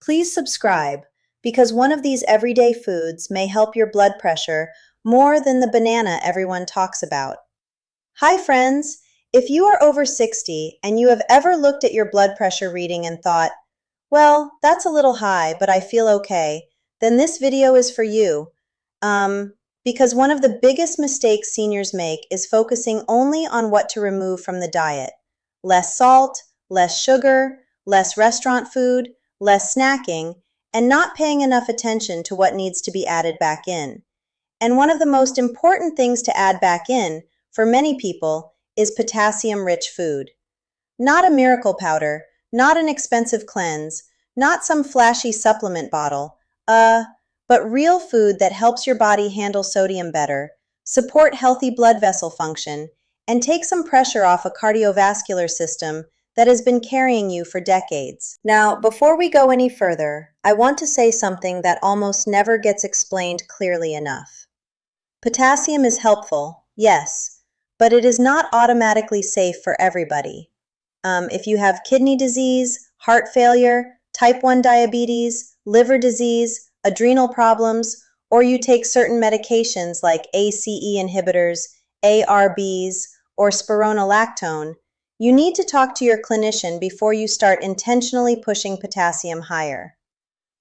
Please subscribe, because one of these everyday foods may help your blood pressure more than the banana everyone talks about. Hi friends! If you are over 60 and you have ever looked at your blood pressure reading and thought, well, that's a little high, but I feel okay, then this video is for you. Because one of the biggest mistakes seniors make is focusing only on what to remove from the diet. Less salt, less sugar, less restaurant food, less snacking, and not paying enough attention to what needs to be added back in. And one of the most important things to add back in, for many people, is potassium-rich food. Not a miracle powder, not an expensive cleanse, not some flashy supplement bottle, but real food that helps your body handle sodium better, support healthy blood vessel function, and take some pressure off a cardiovascular system that has been carrying you for decades. Now, before we go any further, I want to say something that almost never gets explained clearly enough. Potassium is helpful, yes, but it is not automatically safe for everybody. If you have kidney disease, heart failure, type 1 diabetes, liver disease, adrenal problems, or you take certain medications like ACE inhibitors, ARBs, or spironolactone, you need to talk to your clinician before you start intentionally pushing potassium higher.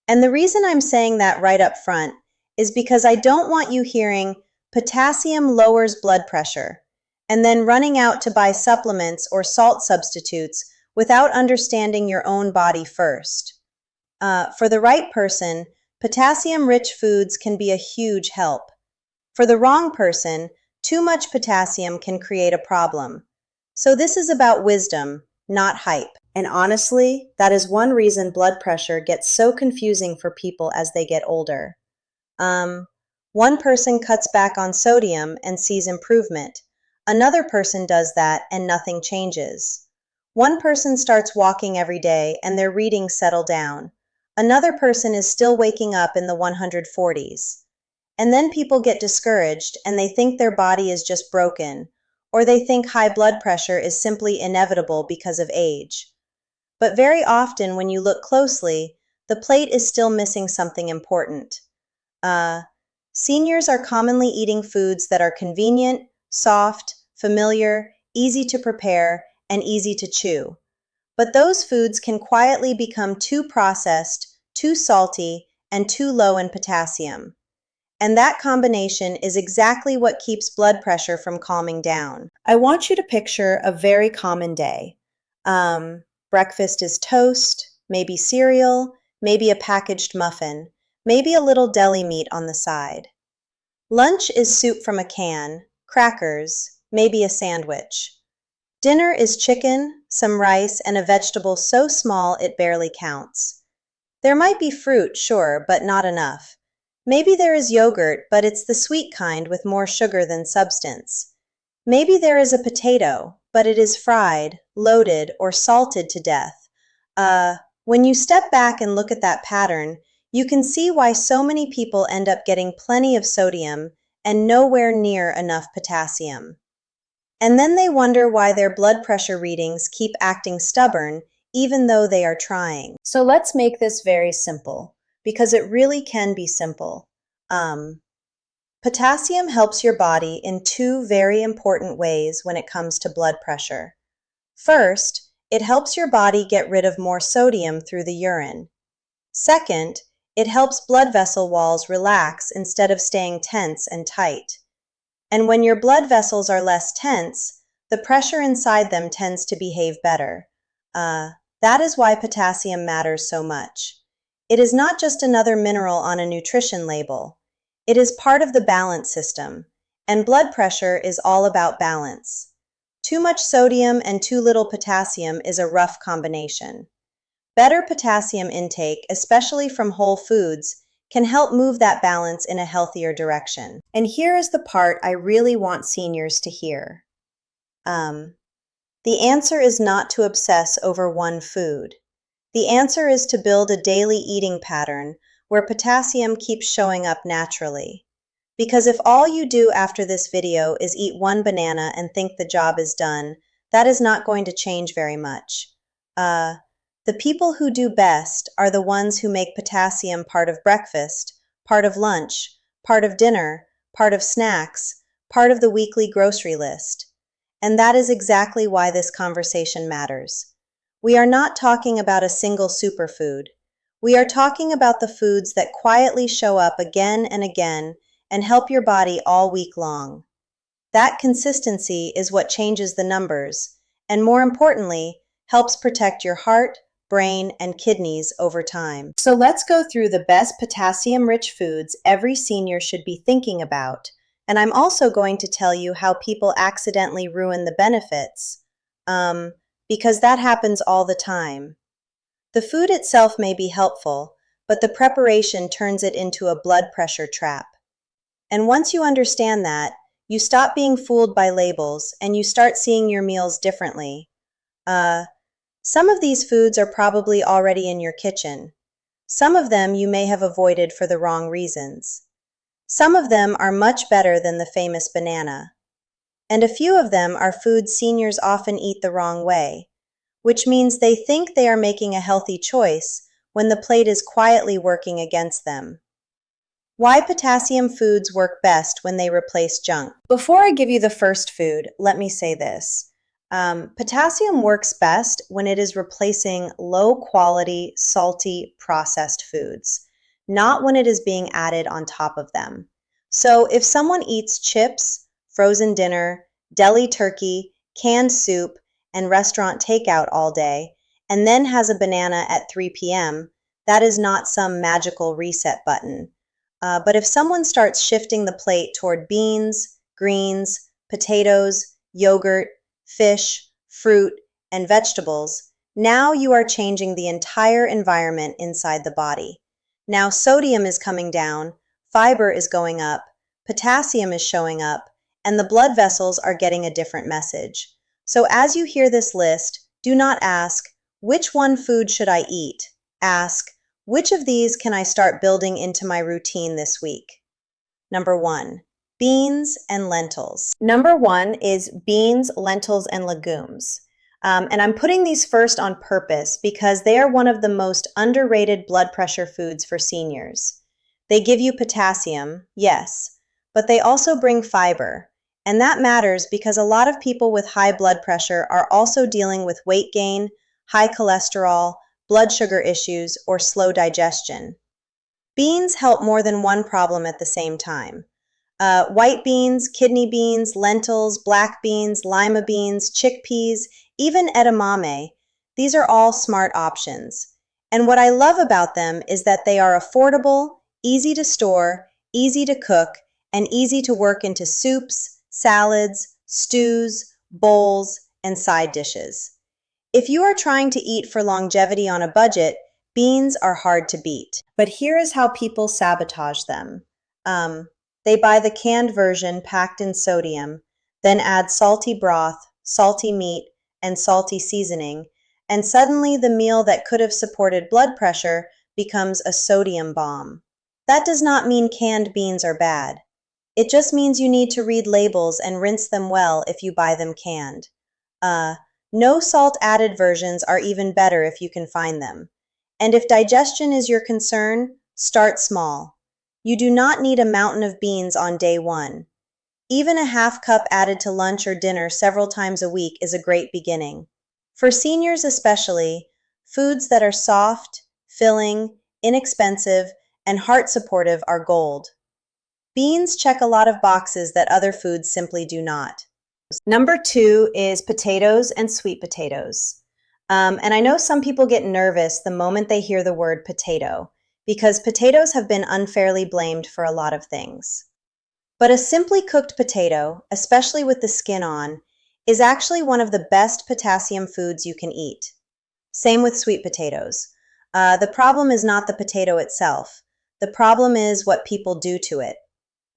And the reason I'm saying that right up front is because I don't want you hearing potassium lowers blood pressure and then running out to buy supplements or salt substitutes without understanding your own body first. For the right person, potassium-rich foods can be a huge help. For the wrong person, too much potassium can create a problem. So this is about wisdom, not hype. And honestly, that is one reason blood pressure gets so confusing for people as they get older. One person cuts back on sodium and sees improvement. Another person does that and nothing changes. One person starts walking every day and their readings settle down. Another person is still waking up in the 140s. And then people get discouraged and they think their body is just broken, or they think high blood pressure is simply inevitable because of age. But very often when you look closely, the plate is still missing something important. Seniors are commonly eating foods that are convenient, soft, familiar, easy to prepare, and easy to chew. But those foods can quietly become too processed, too salty, and too low in potassium. And that combination is exactly what keeps blood pressure from calming down. I want you to picture a very common day. Breakfast is toast, maybe cereal, maybe a packaged muffin, maybe a little deli meat on the side. Lunch is soup from a can, crackers, maybe a sandwich. Dinner is chicken, some rice, and a vegetable so small it barely counts. There might be fruit, sure, but not enough. Maybe there is yogurt, but it's the sweet kind with more sugar than substance. Maybe there is a potato, but it is fried, loaded, or salted to death. When you step back and look at that pattern, you can see why so many people end up getting plenty of sodium and nowhere near enough potassium. And then they wonder why their blood pressure readings keep acting stubborn even though they are trying. So let's make this very simple, because it really can be simple. Potassium helps your body in two very important ways when it comes to blood pressure. First, it helps your body get rid of more sodium through the urine. Second, it helps blood vessel walls relax instead of staying tense and tight. And when your blood vessels are less tense, the pressure inside them tends to behave better. That is why potassium matters so much. It is not just another mineral on a nutrition label. It is part of the balance system, and blood pressure is all about balance. Too much sodium and too little potassium is a rough combination. Better potassium intake, especially from whole foods, can help move that balance in a healthier direction. And here is the part I really want seniors to hear. The answer is not to obsess over one food. The answer is to build a daily eating pattern where potassium keeps showing up naturally. Because if all you do after this video is eat one banana and think the job is done, that is not going to change very much. The people who do best are the ones who make potassium part of breakfast, part of lunch, part of dinner, part of snacks, part of the weekly grocery list. And that is exactly why this conversation matters. We are not talking about a single superfood. We are talking about the foods that quietly show up again and again and help your body all week long. That consistency is what changes the numbers, and more importantly, helps protect your heart, brain, and kidneys over time. So let's go through the best potassium-rich foods every senior should be thinking about. And I'm also going to tell you how people accidentally ruin the benefits, because that happens all the time. The food itself may be helpful, but the preparation turns it into a blood pressure trap. And once you understand that, you stop being fooled by labels and you start seeing your meals differently. Some of these foods are probably already in your kitchen. Some of them you may have avoided for the wrong reasons. Some of them are much better than the famous banana. And a few of them are foods seniors often eat the wrong way, which means they think they are making a healthy choice when the plate is quietly working against them. Why potassium foods work best when they replace junk. Before I give you the first food, let me say this. Potassium works best when it is replacing low-quality, salty, processed foods, not when it is being added on top of them. So if someone eats chips, frozen dinner, deli turkey, canned soup, and restaurant takeout all day, and then has a banana at 3 p.m., that is not some magical reset button. But if someone starts shifting the plate toward beans, greens, potatoes, yogurt, fish, fruit, and vegetables, now you are changing the entire environment inside the body. Now sodium is coming down, fiber is going up, potassium is showing up, and the blood vessels are getting a different message. So as you hear this list, do not ask, which one food should I eat? Ask, which of these can I start building into my routine this week? Number 1. Beans and lentils. Number 1 is beans, lentils, and legumes. And I'm putting these first on purpose because they are one of the most underrated blood pressure foods for seniors. They give you potassium, yes, but they also bring fiber. And that matters because a lot of people with high blood pressure are also dealing with weight gain, high cholesterol, blood sugar issues, or slow digestion. Beans help more than one problem at the same time. White beans, kidney beans, lentils, black beans, lima beans, chickpeas, even edamame, these are all smart options. And what I love about them is that they are affordable, easy to store, easy to cook, and easy to work into soups, salads, stews, bowls, and side dishes. If you are trying to eat for longevity on a budget, beans are hard to beat. But here is how people sabotage them. They buy the canned version packed in sodium, then add salty broth, salty meat, and salty seasoning, and suddenly the meal that could have supported blood pressure becomes a sodium bomb. That does not mean canned beans are bad. It just means you need to read labels and rinse them well if you buy them canned. No salt added versions are even better if you can find them. And if digestion is your concern, start small. You do not need a mountain of beans on day 1. Even a half cup added to lunch or dinner several times a week is a great beginning. For seniors especially, foods that are soft, filling, inexpensive, and heart supportive are gold. Beans check a lot of boxes that other foods simply do not. Number 2 is potatoes and sweet potatoes. And I know some people get nervous the moment they hear the word potato, because potatoes have been unfairly blamed for a lot of things. But a simply cooked potato, especially with the skin on, is actually one of the best potassium foods you can eat. Same with sweet potatoes. The problem is not the potato itself. The problem is what people do to it.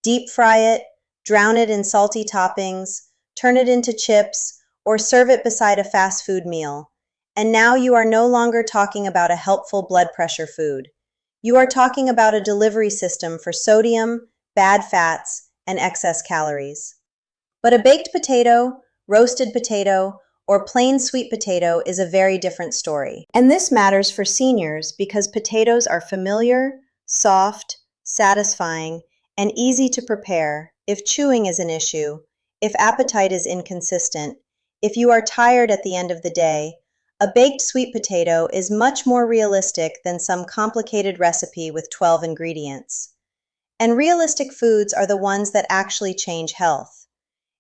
Deep fry it, drown it in salty toppings, turn it into chips, or serve it beside a fast food meal. And now you are no longer talking about a helpful blood pressure food. You are talking about a delivery system for sodium, bad fats, and excess calories. But a baked potato, roasted potato, or plain sweet potato is a very different story. And this matters for seniors because potatoes are familiar, soft, satisfying, and easy to prepare if chewing is an issue, if appetite is inconsistent, if you are tired at the end of the day. A baked sweet potato is much more realistic than some complicated recipe with 12 ingredients. And realistic foods are the ones that actually change health.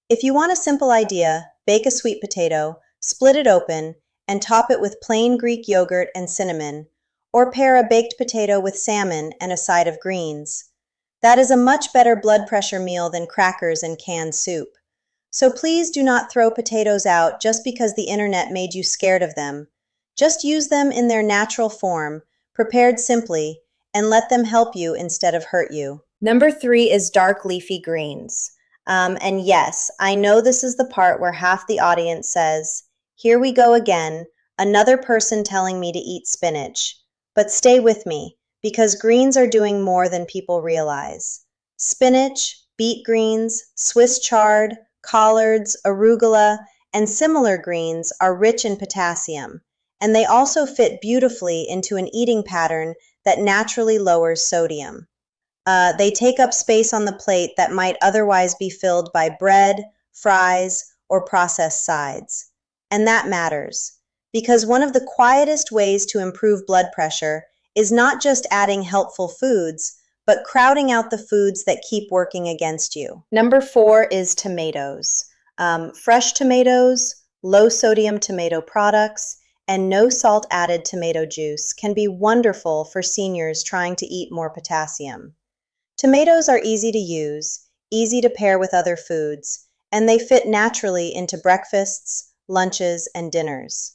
If you want a simple idea, bake a sweet potato, split it open, and top it with plain Greek yogurt and cinnamon, or pair a baked potato with salmon and a side of greens. That is a much better blood pressure meal than crackers and canned soup. So please do not throw potatoes out just because the internet made you scared of them. Just use them in their natural form, prepared simply, and let them help you instead of hurt you. Number 3 is dark leafy greens. And yes, I know this is the part where half the audience says, "Here we go again, another person telling me to eat spinach." But stay with me, because greens are doing more than people realize. Spinach, beet greens, Swiss chard, collards, arugula, and similar greens are rich in potassium, and they also fit beautifully into an eating pattern that naturally lowers sodium. They take up space on the plate that might otherwise be filled by bread, fries, or processed sides. And that matters, because one of the quietest ways to improve blood pressure is not just adding helpful foods, but crowding out the foods that keep working against you. Number 4 is tomatoes. Fresh tomatoes, low-sodium tomato products, and no salt-added tomato juice can be wonderful for seniors trying to eat more potassium. Tomatoes are easy to use, easy to pair with other foods, and they fit naturally into breakfasts, lunches, and dinners.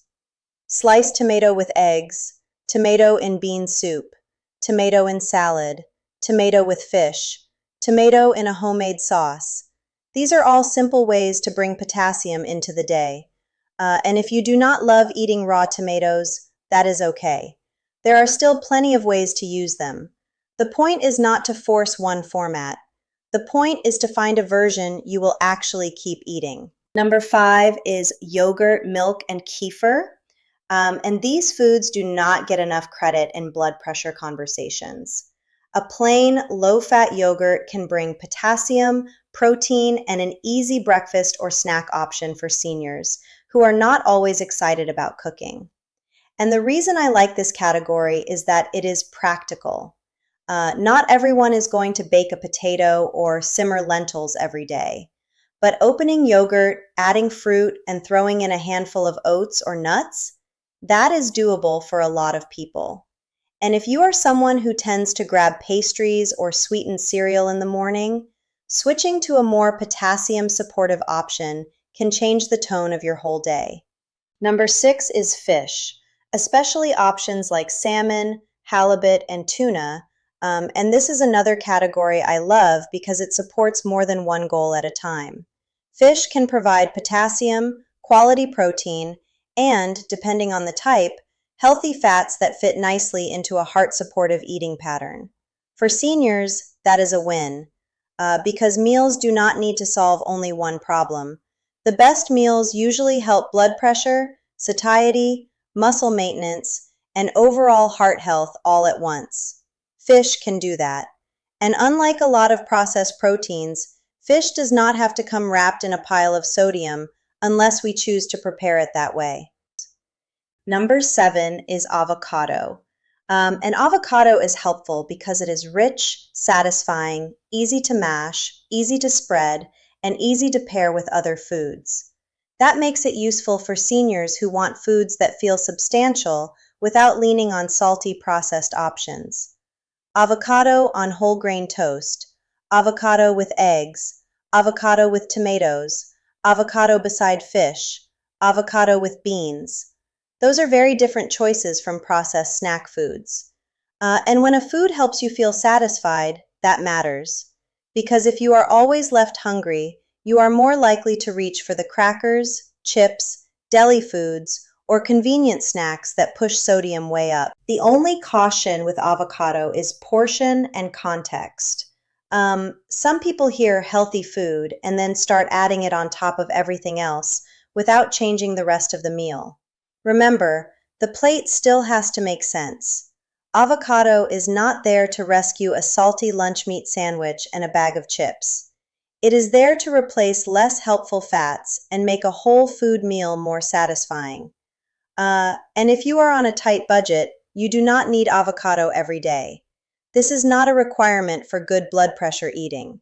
Sliced tomato with eggs, tomato in bean soup, tomato in salad, tomato with fish, tomato in a homemade sauce. These are all simple ways to bring potassium into the day. And if you do not love eating raw tomatoes, that is okay. There are still plenty of ways to use them. The point is not to force one format. The point is to find a version you will actually keep eating. Number 5 is yogurt, milk, and kefir. And these foods do not get enough credit in blood pressure conversations. A plain, low-fat yogurt can bring potassium, protein, and an easy breakfast or snack option for seniors who are not always excited about cooking. And the reason I like this category is that it is practical. Not everyone is going to bake a potato or simmer lentils every day, but opening yogurt, adding fruit, and throwing in a handful of oats or nuts, that is doable for a lot of people. And if you are someone who tends to grab pastries or sweetened cereal in the morning, switching to a more potassium-supportive option can change the tone of your whole day. Number 6 is fish, especially options like salmon, halibut, and tuna. And this is another category I love because it supports more than one goal at a time. Fish can provide potassium, quality protein, and, depending on the type, healthy fats that fit nicely into a heart-supportive eating pattern. For seniors, that is a win, because meals do not need to solve only one problem. The best meals usually help blood pressure, satiety, muscle maintenance, and overall heart health all at once. Fish can do that. And unlike a lot of processed proteins, fish does not have to come wrapped in a pile of sodium unless we choose to prepare it that way. Number 7 is avocado. And avocado is helpful because it is rich, satisfying, easy to mash, easy to spread, and easy to pair with other foods. That makes it useful for seniors who want foods that feel substantial without leaning on salty processed options. Avocado on whole grain toast, avocado with eggs, avocado with tomatoes, avocado beside fish, avocado with beans. Those are very different choices from processed snack foods. And when a food helps you feel satisfied, that matters. Because if you are always left hungry, you are more likely to reach for the crackers, chips, deli foods, or convenient snacks that push sodium way up. The only caution with avocado is portion and context. Some people hear healthy food and then start adding it on top of everything else, without changing the rest of the meal. Remember, the plate still has to make sense. Avocado is not there to rescue a salty lunch meat sandwich and a bag of chips. It is there to replace less helpful fats and make a whole food meal more satisfying. And if you are on a tight budget, you do not need avocado every day. This is not a requirement for good blood pressure eating.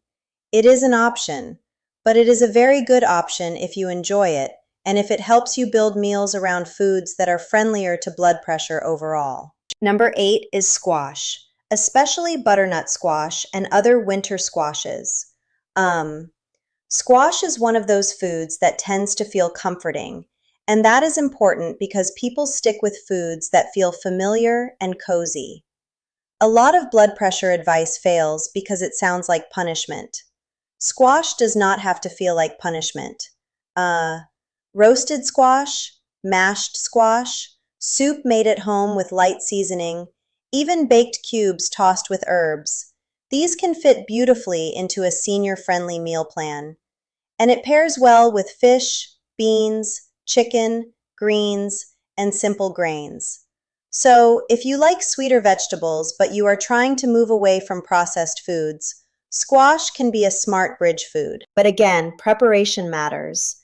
It is an option, but it is a very good option if you enjoy it and if it helps you build meals around foods that are friendlier to blood pressure overall. Number 8 is squash, especially butternut squash and other winter squashes. Squash is one of those foods that tends to feel comforting, and that is important because people stick with foods that feel familiar and cozy. A lot of blood pressure advice fails because it sounds like punishment. Squash does not have to feel like punishment. Roasted squash, mashed squash, soup made at home with light seasoning, even baked cubes tossed with herbs. These can fit beautifully into a senior-friendly meal plan. And it pairs well with fish, beans, chicken, greens, and simple grains. So, if you like sweeter vegetables but you are trying to move away from processed foods, squash can be a smart bridge food. But again, preparation matters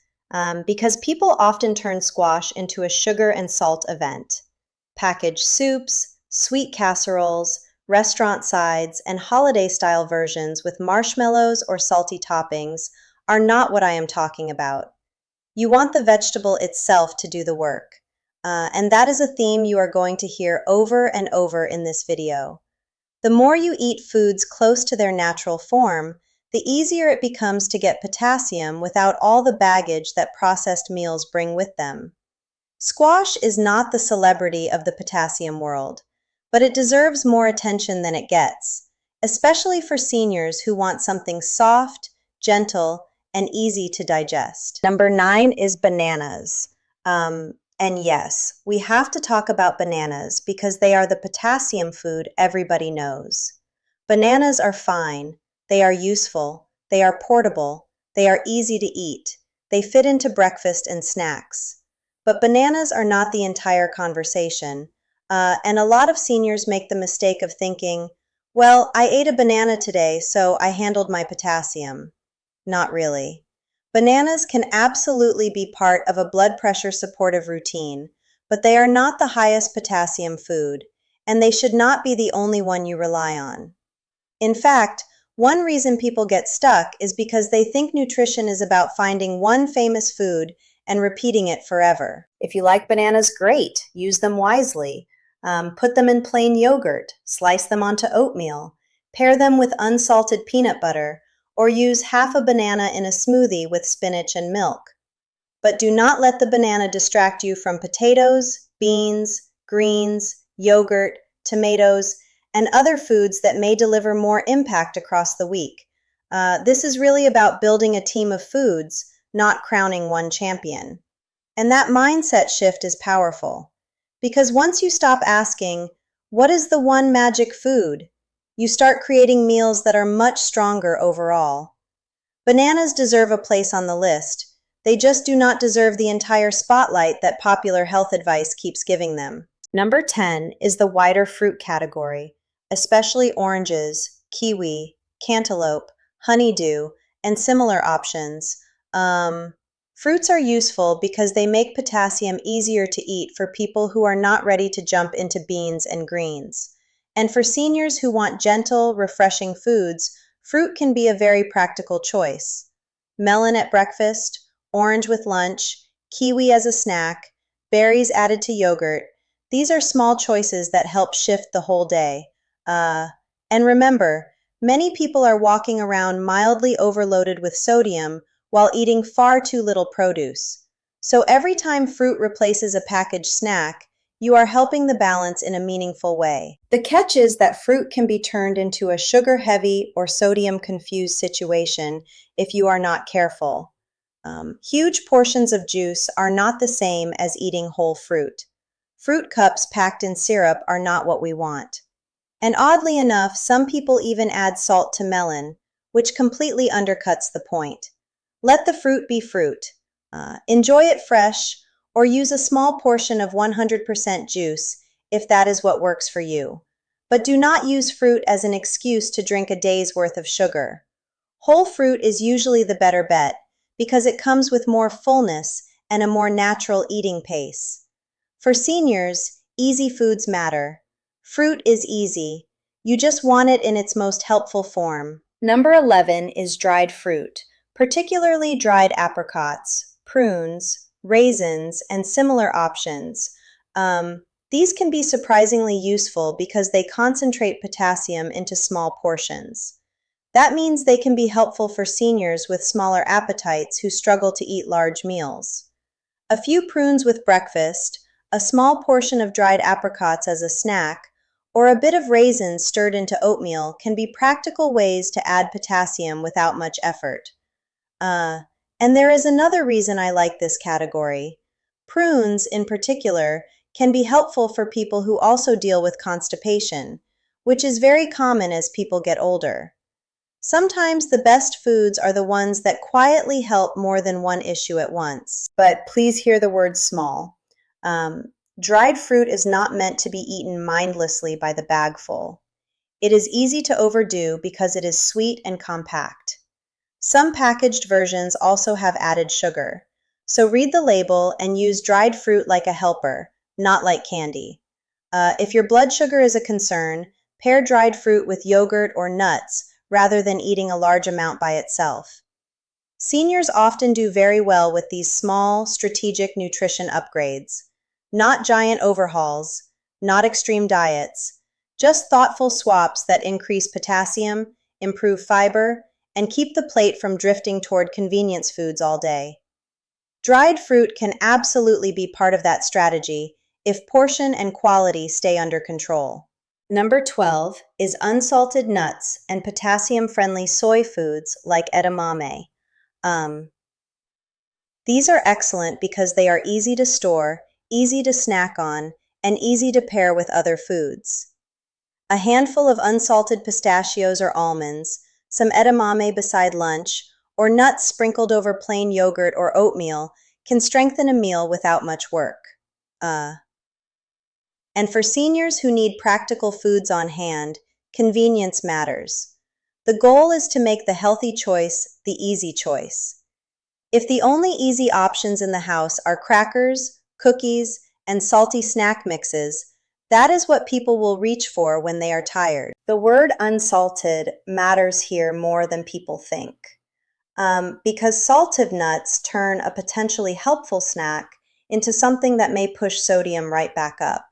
because people often turn squash into a sugar and salt event. Packaged soups, sweet casseroles, restaurant sides, and holiday-style versions with marshmallows or salty toppings are not what I am talking about. You want the vegetable itself to do the work. And that is a theme you are going to hear over and over in this video. The more you eat foods close to their natural form, the easier it becomes to get potassium without all the baggage that processed meals bring with them. Squash is not the celebrity of the potassium world, but it deserves more attention than it gets, especially for seniors who want something soft, gentle, and easy to digest. Number 9 is bananas. And yes, we have to talk about bananas because they are the potassium food everybody knows. Bananas are fine, they are useful, they are portable, they are easy to eat, they fit into breakfast and snacks. But bananas are not the entire conversation, and a lot of seniors make the mistake of thinking, well, I ate a banana today, so I handled my potassium. Not really. Bananas can absolutely be part of a blood pressure supportive routine, but they are not the highest potassium food, and they should not be the only one you rely on. In fact, one reason people get stuck is because they think nutrition is about finding one famous food and repeating it forever. If you like bananas, great. Use them wisely. Put them in plain yogurt, slice them onto oatmeal, pair them with unsalted peanut butter, or use half a banana in a smoothie with spinach and milk. But do not let the banana distract you from potatoes, beans, greens, yogurt, tomatoes, and other foods that may deliver more impact across the week. This is really about building a team of foods, not crowning one champion. And that mindset shift is powerful. Because once you stop asking, what is the one magic food? You start creating meals that are much stronger overall. Bananas deserve a place on the list. They just do not deserve the entire spotlight that popular health advice keeps giving them. Number 10 is the wider fruit category, especially oranges, kiwi, cantaloupe, honeydew, and similar options. Fruits are useful because they make potassium easier to eat for people who are not ready to jump into beans and greens. And for seniors who want gentle, refreshing foods, fruit can be a very practical choice. Melon at breakfast, orange with lunch, kiwi as a snack, berries added to yogurt. These are small choices that help shift the whole day. And remember, many people are walking around mildly overloaded with sodium while eating far too little produce. So every time fruit replaces a packaged snack, you are helping the balance in a meaningful way. The catch is that fruit can be turned into a sugar-heavy or sodium-confused situation if you are not careful. Huge portions of juice are not the same as eating whole fruit. Fruit cups packed in syrup are not what we want. And oddly enough, some people even add salt to melon, which completely undercuts the point. Let the fruit be fruit. Enjoy it fresh or use a small portion of 100% juice if that is what works for you. But do not use fruit as an excuse to drink a day's worth of sugar. Whole fruit is usually the better bet because it comes with more fullness and a more natural eating pace. For seniors, easy foods matter. Fruit is easy. You just want it in its most helpful form. Number 11 is dried fruit, particularly dried apricots, prunes, raisins, and similar options. These can be surprisingly useful because they concentrate potassium into small portions. That means they can be helpful for seniors with smaller appetites who struggle to eat large meals. A few prunes with breakfast, a small portion of dried apricots as a snack, or a bit of raisins stirred into oatmeal can be practical ways to add potassium without much effort. And there is another reason I like this category. Prunes, in particular, can be helpful for people who also deal with constipation, which is very common as people get older. Sometimes the best foods are the ones that quietly help more than one issue at once. But please hear the word small. Dried fruit is not meant to be eaten mindlessly by the bagful. It is easy to overdo because it is sweet and compact. Some packaged versions also have added sugar, so read the label and use dried fruit like a helper, not like candy. If your blood sugar is a concern, pair dried fruit with yogurt or nuts rather than eating a large amount by itself. Seniors often do very well with these small, strategic nutrition upgrades. Not giant overhauls, not extreme diets, just thoughtful swaps that increase potassium, improve fiber, and keep the plate from drifting toward convenience foods all day. Dried fruit can absolutely be part of that strategy if portion and quality stay under control. Number 12 is unsalted nuts and potassium-friendly soy foods like edamame. These are excellent because they are easy to store, easy to snack on, and easy to pair with other foods. A handful of unsalted pistachios or almonds, some edamame beside lunch, or nuts sprinkled over plain yogurt or oatmeal can strengthen a meal without much work. And for seniors who need practical foods on hand, convenience matters. The goal is to make the healthy choice the easy choice. If the only easy options in the house are crackers, cookies, and salty snack mixes, that is what people will reach for when they are tired. The word unsalted matters here more than people think, because salted nuts turn a potentially helpful snack into something that may push sodium right back up.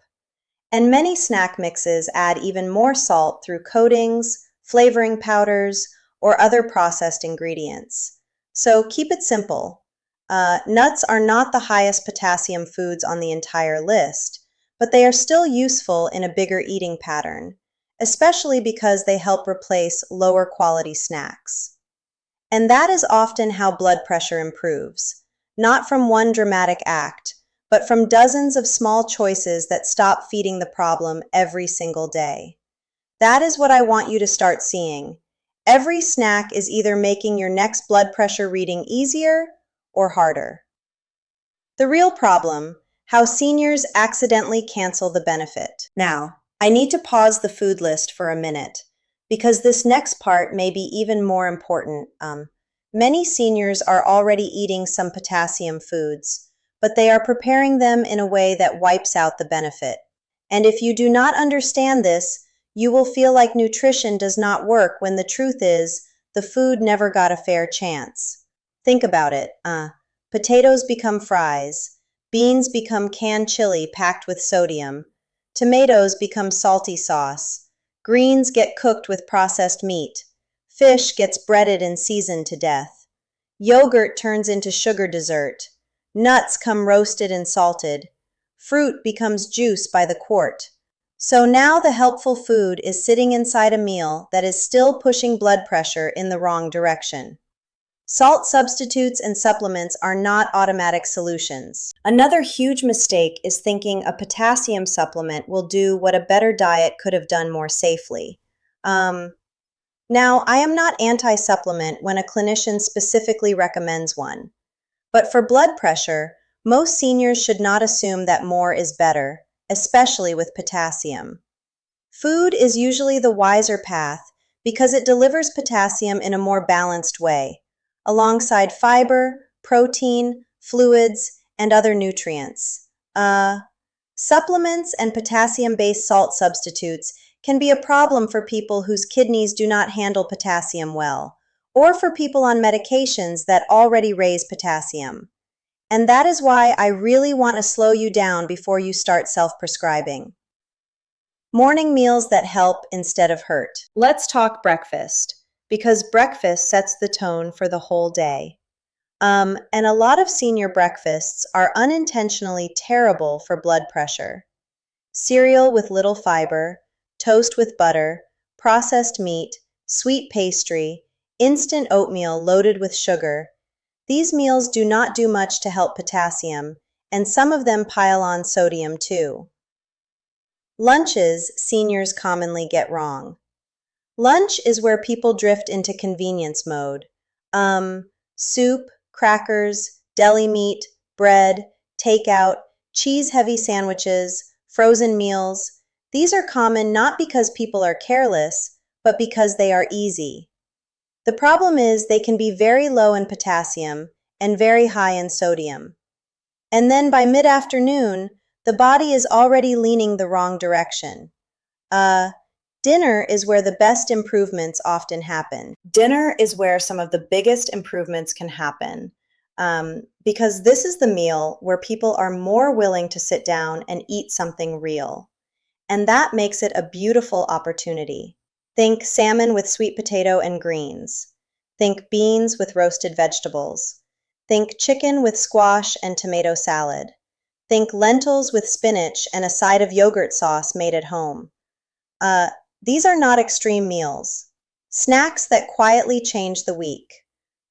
And many snack mixes add even more salt through coatings, flavoring powders, or other processed ingredients. So keep it simple. Nuts are not the highest potassium foods on the entire list, but they are still useful in a bigger eating pattern, especially because they help replace lower quality snacks. And that is often how blood pressure improves, not from one dramatic act, but from dozens of small choices that stop feeding the problem every single day. That is what I want you to start seeing. Every snack is either making your next blood pressure reading easier or harder. The real problem: how seniors accidentally cancel the benefit. Now, I need to pause the food list for a minute, because this next part may be even more important. Many seniors are already eating some potassium foods, but they are preparing them in a way that wipes out the benefit. And if you do not understand this, you will feel like nutrition does not work when the truth is the food never got a fair chance. Think about it. Potatoes become fries. Beans become canned chili packed with sodium. Tomatoes become salty sauce. Greens get cooked with processed meat. Fish gets breaded and seasoned to death. Yogurt turns into sugar dessert. Nuts come roasted and salted. Fruit becomes juice by the quart. So now the helpful food is sitting inside a meal that is still pushing blood pressure in the wrong direction. Salt substitutes and supplements are not automatic solutions. Another huge mistake is thinking a potassium supplement will do what a better diet could have done more safely. Now, I am not anti-supplement when a clinician specifically recommends one. But for blood pressure, most seniors should not assume that more is better, especially with potassium. Food is usually the wiser path because it delivers potassium in a more balanced way, alongside fiber, protein, fluids, and other nutrients. Supplements and potassium-based salt substitutes can be a problem for people whose kidneys do not handle potassium well, or for people on medications that already raise potassium. And that is why I really want to slow you down before you start self-prescribing. Morning meals that help instead of hurt. Let's talk breakfast, because breakfast sets the tone for the whole day. And a lot of senior breakfasts are unintentionally terrible for blood pressure. Cereal with little fiber, toast with butter, processed meat, sweet pastry, instant oatmeal loaded with sugar. These meals do not do much to help potassium, and some of them pile on sodium too. Lunches seniors commonly get wrong. Lunch is where people drift into convenience mode. Soup, crackers, deli meat, bread, takeout, cheese-heavy sandwiches, frozen meals. These are common not because people are careless, but because they are easy. The problem is they can be very low in potassium and very high in sodium. And then by mid-afternoon, the body is already leaning the wrong direction. Dinner is where the best improvements often happen. Dinner is where some of the biggest improvements can happen, because this is the meal where people are more willing to sit down and eat something real. And that makes it a beautiful opportunity. Think salmon with sweet potato and greens. Think beans with roasted vegetables. Think chicken with squash and tomato salad. Think lentils with spinach and a side of yogurt sauce made at home. These are not extreme meals. Snacks that quietly change the week.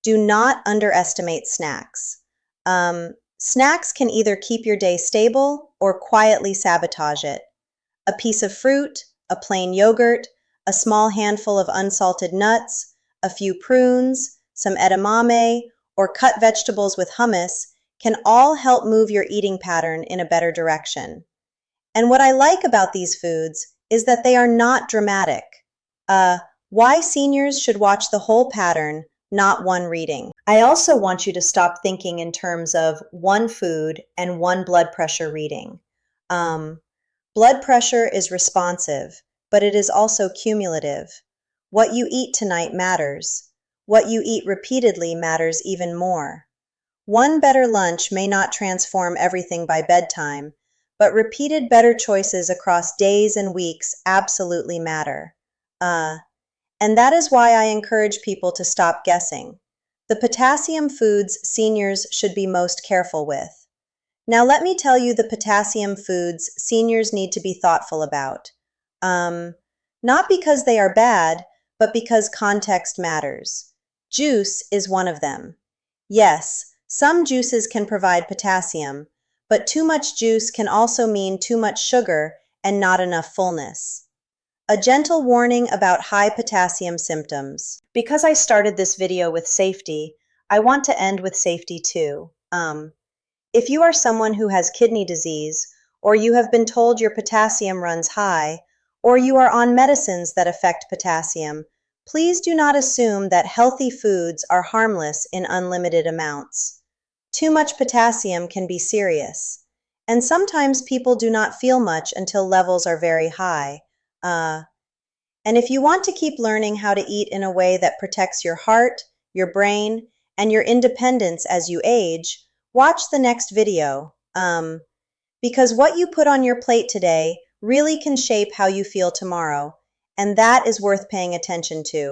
Do not underestimate snacks. Snacks can either keep your day stable or quietly sabotage it. A piece of fruit, a plain yogurt, a small handful of unsalted nuts, a few prunes, some edamame, or cut vegetables with hummus can all help move your eating pattern in a better direction. And what I like about these foods is that they are not dramatic. Why seniors should watch the whole pattern, not one reading. I also want you to stop thinking in terms of one food and one blood pressure reading. Blood pressure is responsive, but it is also cumulative. What you eat tonight matters. What you eat repeatedly matters even more. One better lunch may not transform everything by bedtime, but repeated better choices across days and weeks absolutely matter. And that is why I encourage people to stop guessing. The potassium foods seniors should be most careful with. Now let me tell you the potassium foods seniors need to be thoughtful about. Not because they are bad, but because context matters. Juice is one of them. Yes, some juices can provide potassium, but too much juice can also mean too much sugar and not enough fullness. A gentle warning about high potassium symptoms. Because I started this video with safety, I want to end with safety too. If you are someone who has kidney disease, or you have been told your potassium runs high, or you are on medicines that affect potassium, please do not assume that healthy foods are harmless in unlimited amounts. Too much potassium can be serious, and sometimes people do not feel much until levels are very high. And if you want to keep learning how to eat in a way that protects your heart, your brain, and your independence as you age, watch the next video. Because what you put on your plate today really can shape how you feel tomorrow, and that is worth paying attention to.